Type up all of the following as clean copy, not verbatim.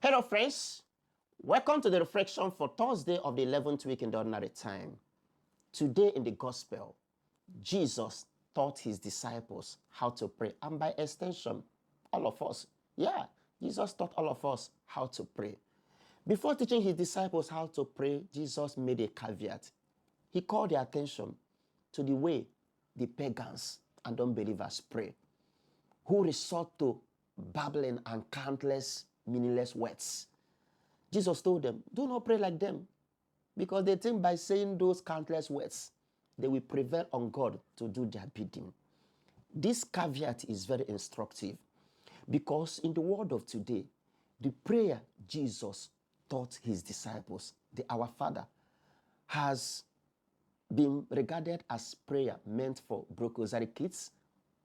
Hello friends, welcome to the reflection for Thursday of the 11th week in the ordinary time. Today in the gospel, Jesus taught his disciples how to pray, and by extension, all of us. Jesus taught all of us how to pray. Before teaching his disciples how to pray, Jesus made a caveat. He called their attention to the way the pagans and unbelievers pray, who resort to babbling and countless meaningless words. Jesus told them, do not pray like them, because they think by saying those countless words, they will prevail on God to do their bidding. This caveat is very instructive, because in the world of today, the prayer Jesus taught his disciples, the Our Father, has been regarded as prayer meant for broke rosary kids.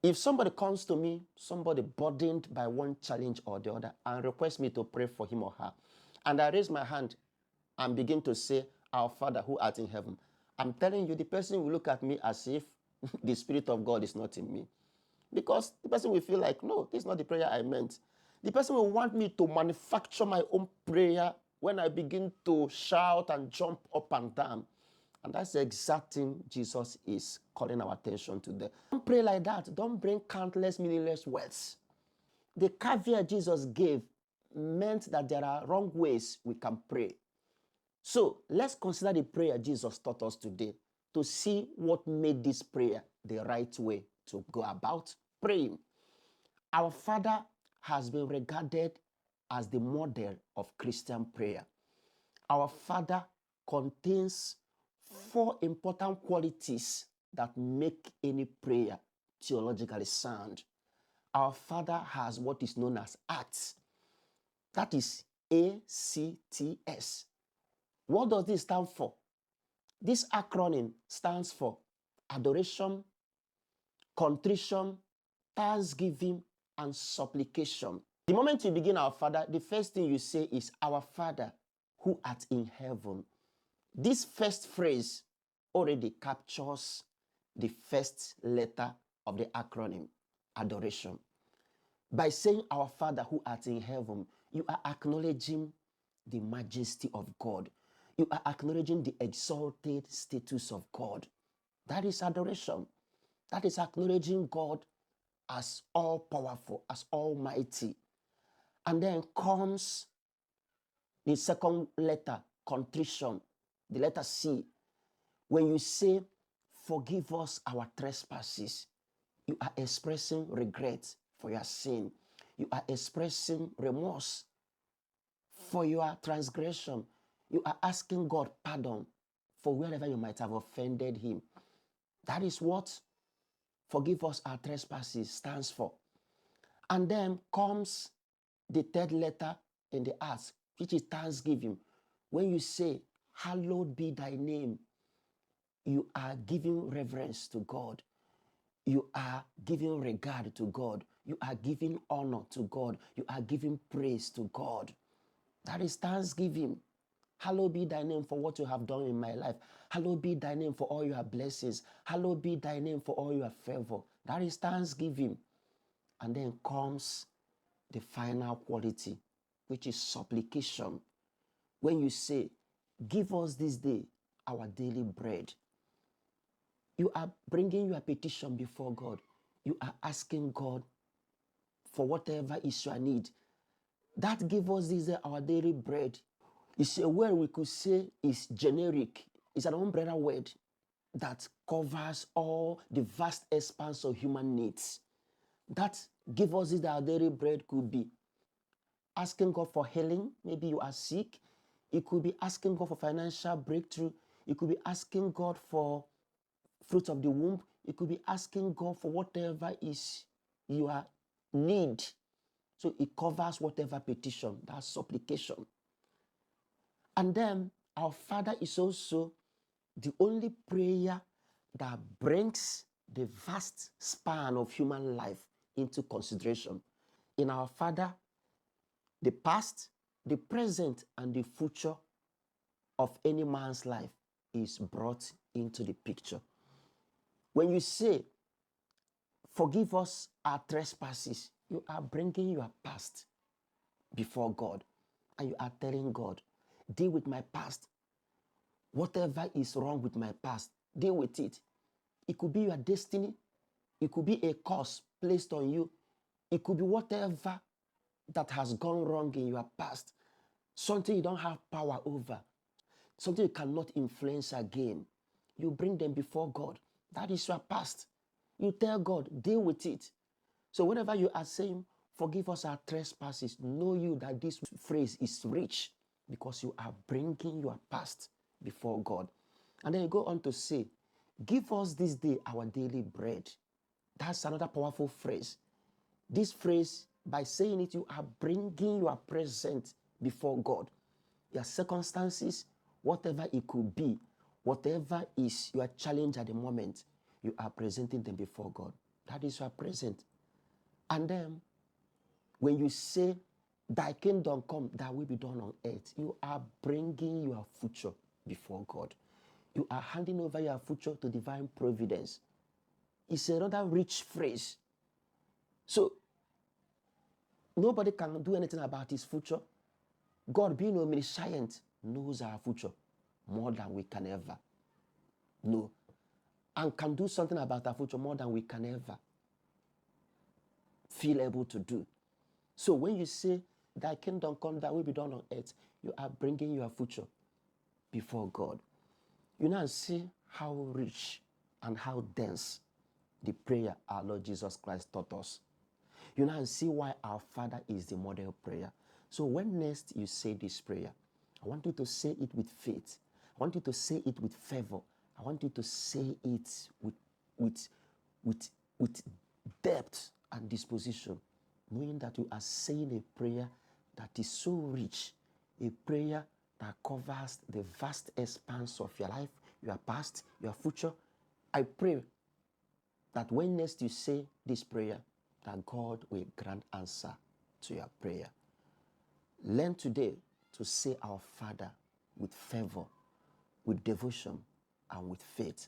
If somebody comes to me, somebody burdened by one challenge or the other, and requests me to pray for him or her, and I raise my hand and begin to say, Our Father who art in heaven, I'm telling you, the person will look at me as if the Spirit of God is not in me. Because the person will feel like, no, this is not the prayer I meant. The person will want me to manufacture my own prayer when I begin to shout and jump up and down. And that's the exact thing Jesus is calling our attention to there. Don't pray like that. Don't bring countless meaningless words. The caveat Jesus gave meant that there are wrong ways we can pray. So let's consider the prayer Jesus taught us today to see what made this prayer the right way to go about praying. Our Father has been regarded as the model of Christian prayer. Our Father contains 4 important qualities that make any prayer theologically sound. Our Father has what is known as ACTS. That is ACTS. What does this stand for? This acronym stands for adoration, contrition, thanksgiving, and supplication. The moment you begin Our Father, the first thing you say is, Our Father who art in heaven. This first phrase already captures the first letter of the acronym, adoration. By saying Our Father who art in heaven, you are acknowledging the majesty of God. You are acknowledging the exalted status of God. That is adoration. That is acknowledging God as all-powerful, as almighty. And then comes the second letter, contrition, the letter C. When you say, forgive us our trespasses, you are expressing regret for your sin. You are expressing remorse for your transgression. You are asking God pardon for wherever you might have offended him. That is what forgive us our trespasses stands for. And then comes the third letter in the ask, which is thanksgiving. When you say, hallowed be thy name, you are giving reverence to God. You are giving regard to God. You are giving honor to God. You are giving praise to God. That is thanksgiving. Hallowed be thy name for what you have done in my life. Hallowed be thy name for all your blessings. Hallowed be thy name for all your favor. That is thanksgiving. And then comes the final quality, which is supplication. When you say, give us this day our daily bread, you are bringing your petition before God. You are asking God for whatever is your need. That give us this day our daily bread is a word we could say is generic. It's an umbrella word that covers all the vast expanse of human needs. That give us this our daily bread could be asking God for healing. Maybe you are sick. It could be asking God for financial breakthrough. It could be asking God for fruit of the womb. It could be asking God for whatever is your need. So it covers whatever petition, that's supplication. And then our Father is also the only prayer that brings the vast span of human life into consideration. In our Father, the past, the present, and the future of any man's life is brought into the picture. When you say, forgive us our trespasses, you are bringing your past before God. and you are telling God, deal with my past. Whatever is wrong with my past, deal with it. It could be your destiny. It could be a curse placed on you. It could be whatever that has gone wrong in your past. Something you don't have power over. Something you cannot influence again. You bring them before God. That is your past. You tell God, deal with it. So whenever you are saying, forgive us our trespasses, know you that this phrase is rich because you are bringing your past before God. And then you go on to say, give us this day our daily bread. That's another powerful phrase. This phrase, by saying it, you are bringing your present before God. Your circumstances, whatever it could be, whatever is your challenge at the moment, you are presenting them before God. That is your present. And then, when you say, thy kingdom come, thy will be done on earth, you are bringing your future before God. You are handing over your future to divine providence. It's another rich phrase. So, nobody can do anything about his future. God, being omniscient, knows our future more than we can ever know, and can do something about our future more than we can ever feel able to do. So when you say, thy kingdom come, thy will be done on earth, you are bringing your future before God. You now see how rich and how dense the prayer our Lord Jesus Christ taught us. You now see why our Father is the model prayer. So when next you say this prayer, I want you to say it with faith. I want you to say it with fervor. I want you to say it with depth and disposition, knowing that you are saying a prayer that is so rich, a prayer that covers the vast expanse of your life, your past, your future. I pray that when next you say this prayer, that God will grant answer to your prayer. Learn today to say our Father with fervor, with devotion, and with faith.